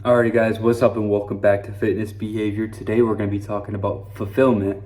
Alrighty guys, what's up and welcome back to Fitness Behavior. Today we're going to be talking about fulfillment.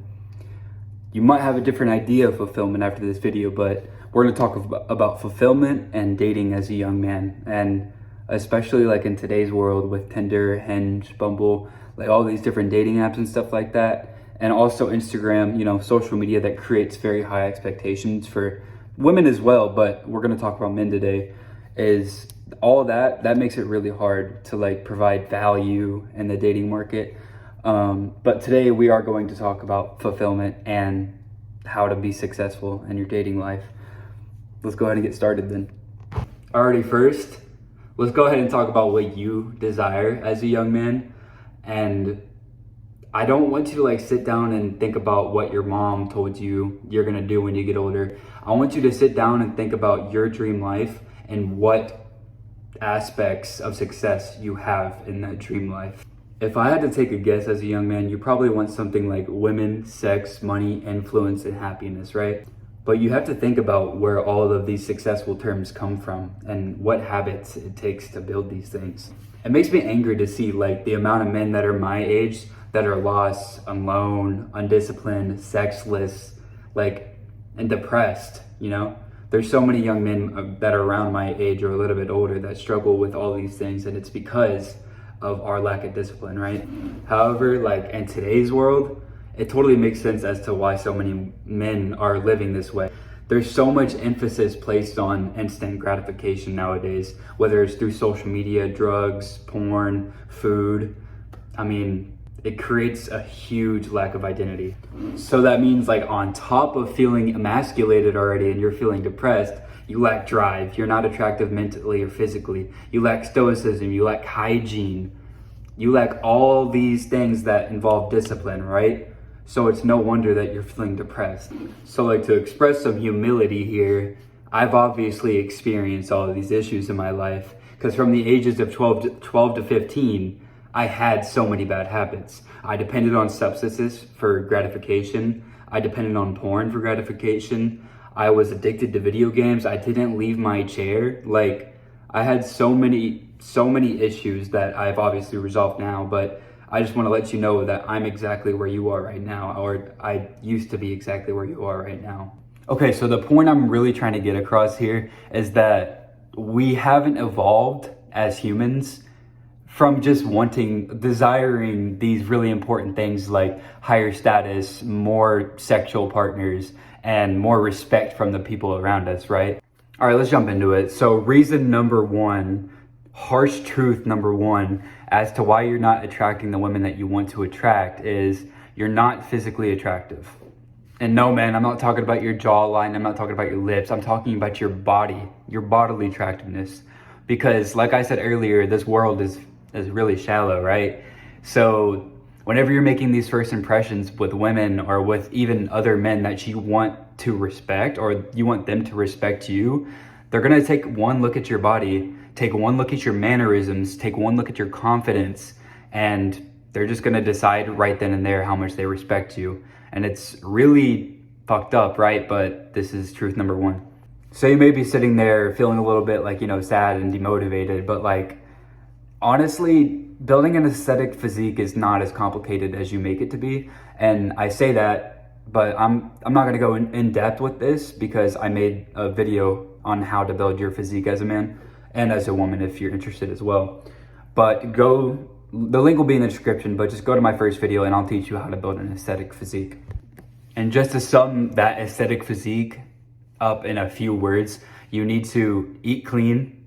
You might have a different idea of fulfillment after this video, but we're going to talk about fulfillment and dating as a young man. And especially like in today's world with Tinder, Hinge, Bumble, like all these different dating apps and stuff like that. And also Instagram, social media that creates very high expectations for women as well. But we're going to talk about men today. Is all that makes it really hard to like provide value in the dating market. But today we are going to talk about fulfillment and how to be successful in your dating life. Let's go ahead and get started then. Alrighty, first, let's go ahead and talk about what you desire as a young man. And I don't want you to like sit down and think about what your mom told you you're gonna do when you get older. I want you to sit down and think about your dream life and what aspects of success you have in that dream life. If I had to take a guess as a young man, you probably want something like women, sex, money, influence, and happiness, right? But you have to think about where all of these successful terms come from and what habits it takes to build these things. It makes me angry to see like the amount of men that are my age that are lost, alone, undisciplined, sexless, and depressed, There's so many young men that are around my age or a little bit older that struggle with all these things, and it's because of our lack of discipline, right? However, in today's world, it totally makes sense as to why so many men are living this way. There's so much emphasis placed on instant gratification nowadays, whether it's through social media, drugs, porn, food. It creates a huge lack of identity. So that means on top of feeling emasculated already and you're feeling depressed, you lack drive, you're not attractive mentally or physically, you lack stoicism, you lack hygiene, you lack all these things that involve discipline, right? So it's no wonder that you're feeling depressed. So to express some humility here, I've obviously experienced all of these issues in my life because from the ages of 12 to 15, I had so many bad habits. I depended on substances for gratification. I depended on porn for gratification. I was addicted to video games. I didn't leave my chair. I had so many issues that I've obviously resolved now, but I just want to let you know that I'm exactly where you are right now, or I used to be exactly where you are right now. Okay, so the point I'm really trying to get across here is that we haven't evolved as humans from just desiring these really important things like higher status, more sexual partners, and more respect from the people around us, right? All right, let's jump into it. So reason number one, harsh truth number one, as to why you're not attracting the women that you want to attract is you're not physically attractive. And no, man, I'm not talking about your jawline, I'm not talking about your lips, I'm talking about your body, your bodily attractiveness. Because like I said earlier, this world is really shallow, right? So whenever you're making these first impressions with women or with even other men that you want to respect or you want them to respect you, they're gonna take one look at your body, take one look at your mannerisms, take one look at your confidence, and they're just gonna decide right then and there how much they respect you. And it's really fucked up, right? But this is truth number one. So you may be sitting there feeling a little bit sad and demotivated, but honestly, building an aesthetic physique is not as complicated as you make it to be. And I say that, but I'm not gonna go in depth with this because I made a video on how to build your physique as a man and as a woman if you're interested as well. But the link will be in the description, but just go to my first video and I'll teach you how to build an aesthetic physique. And just to sum that aesthetic physique up in a few words, you need to eat clean,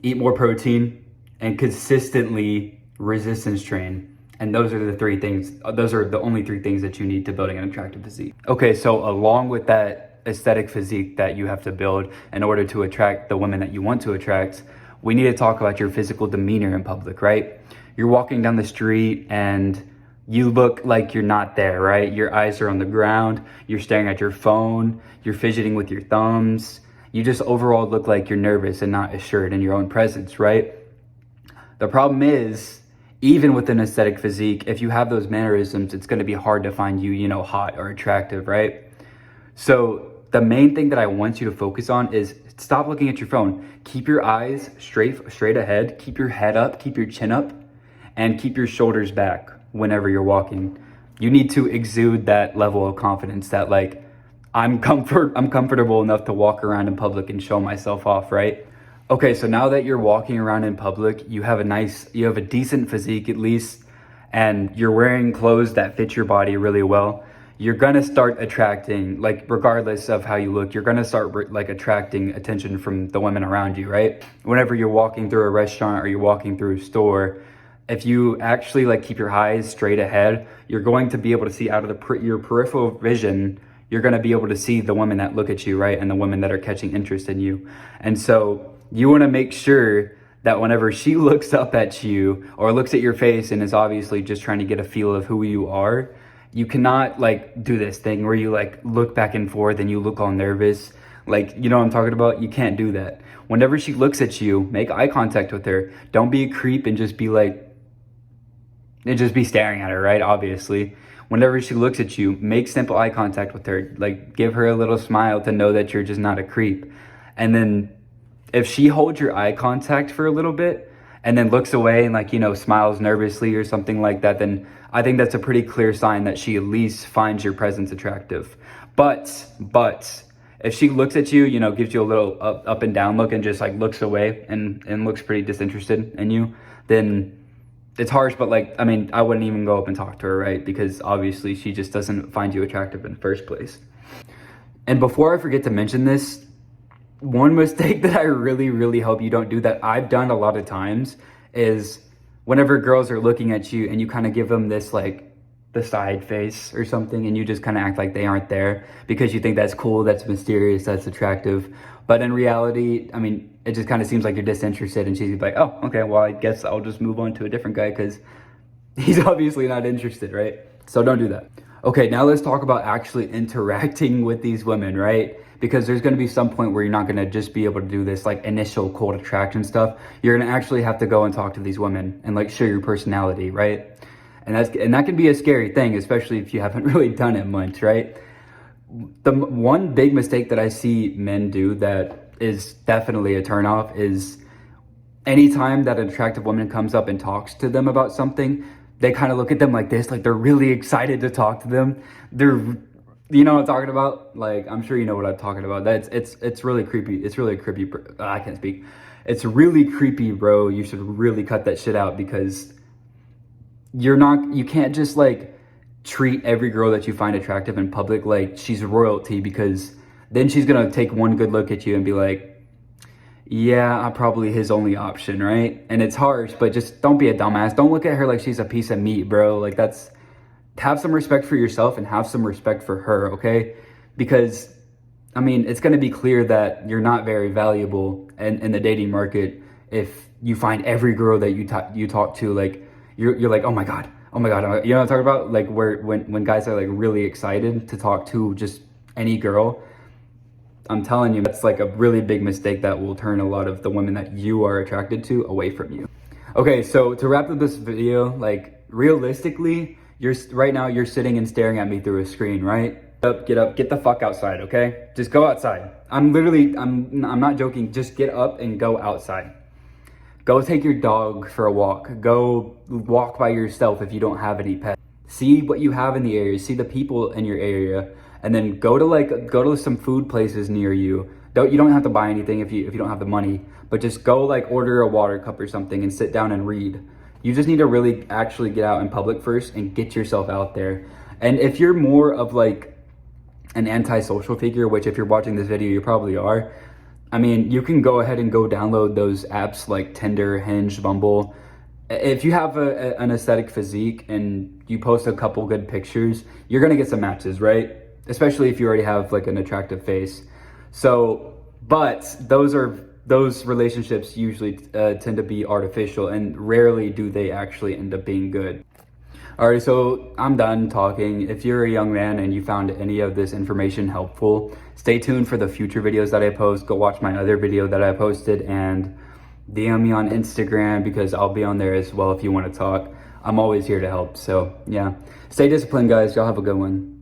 eat more protein, and consistently resistance train. And those are the only three things that you need to building an attractive physique. Okay, so along with that aesthetic physique that you have to build in order to attract the women that you want to attract, we need to talk about your physical demeanor in public, right? You're walking down the street and you look like you're not there, right? Your eyes are on the ground, you're staring at your phone, you're fidgeting with your thumbs. You just overall look like you're nervous and not assured in your own presence, right? The problem is, even with an aesthetic physique, if you have those mannerisms, it's going to be hard to find you, hot or attractive, right? So the main thing that I want you to focus on is stop looking at your phone. Keep your eyes straight ahead. Keep your head up. Keep your chin up. and keep your shoulders back whenever you're walking. You need to exude that level of confidence that like, I'm comfortable enough to walk around in public and show myself off, right? Okay, so now that you're walking around in public, you have a decent physique at least, and you're wearing clothes that fit your body really well. You're gonna start attracting, like regardless of how you look, you're gonna start like attracting attention from the women around you, right? Whenever you're walking through a restaurant or you're walking through a store, if you actually like keep your eyes straight ahead, you're going to be able to see out of your peripheral vision, you're gonna be able to see the women that look at you, right? And the women that are catching interest in you. And so you wanna make sure that whenever she looks up at you or looks at your face and is obviously just trying to get a feel of who you are, you cannot like do this thing where you like look back and forth and you look all nervous. Like, you know what I'm talking about? You can't do that. Whenever she looks at you, make eye contact with her. Don't be a creep and just be staring at her, right? Obviously. Whenever she looks at you, make simple eye contact with her. Like, give her a little smile to know that you're just not a creep. And then if she holds your eye contact for a little bit and then looks away and like, you know, smiles nervously or something like that, then I think that's a pretty clear sign that she at least finds your presence attractive. But if she looks at you, you know, gives you a little up and down look and just like looks away and looks pretty disinterested in you, then it's harsh. But like, I mean, I wouldn't even go up and talk to her, right? Because obviously she just doesn't find you attractive in the first place. And before I forget to mention this, one mistake that I really, really hope you don't do that I've done a lot of times is whenever girls are looking at you and you kind of give them this like the side face or something and you just kind of act like they aren't there because you think that's cool, that's mysterious, that's attractive. But in reality, I mean, it just kind of seems like you're disinterested and she's like, oh, okay, well, I guess I'll just move on to a different guy because he's obviously not interested, right? So don't do that. Okay, now let's talk about actually interacting with these women, right? Because there's gonna be some point where you're not gonna just be able to do this like initial cold attraction stuff. You're gonna actually have to go and talk to these women and like show your personality, right? And that can be a scary thing, especially if you haven't really done it much, right? The one big mistake that I see men do that is definitely a turnoff is anytime that an attractive woman comes up and talks to them about something, they kind of look at them like this, like they're really excited to talk to them. You know what I'm talking about? Like, I'm sure you know what I'm talking about. It's really creepy. It's really creepy. I can't speak. It's really creepy, bro. You should really cut that shit out because you can't just like treat every girl that you find attractive in public like she's royalty, because then she's gonna take one good look at you and be like, yeah, I'm probably his only option, right? And it's harsh, but just don't be a dumbass. Don't look at her like she's a piece of meat, bro. Like have some respect for yourself and have some respect for her, okay? Because, I mean, it's gonna be clear that you're not very valuable in the dating market if you find every girl that you talk to, like, you're like, oh my God. You know what I'm talking about? Like when guys are like really excited to talk to just any girl, I'm telling you, that's like a really big mistake that will turn a lot of the women that you are attracted to away from you. Okay, so to wrap up this video, like realistically, right now you're sitting and staring at me through a screen, right? Get up, get the fuck outside, okay? Just go outside. I'm not joking. Just get up and go outside. Go take your dog for a walk. Go walk by yourself if you don't have any pets. See what you have in the area. See the people in your area, and then go to some food places near you. You don't have to buy anything if you don't have the money, but just go like order a water cup or something and sit down and read. You just need to really actually get out in public first and get yourself out there. And if you're more of like an antisocial figure, which if you're watching this video, you probably are, I mean, you can go ahead and go download those apps like Tinder, Hinge, Bumble. If you have an aesthetic physique and you post a couple good pictures, you're gonna get some matches, right? Especially if you already have like an attractive face. So, but those relationships usually tend to be artificial and rarely do they actually end up being good. Alright, so I'm done talking. If you're a young man and you found any of this information helpful, stay tuned for the future videos that I post. Go watch my other video that I posted and DM me on Instagram because I'll be on there as well if you want to talk. I'm always here to help. So yeah, stay disciplined, guys. Y'all have a good one.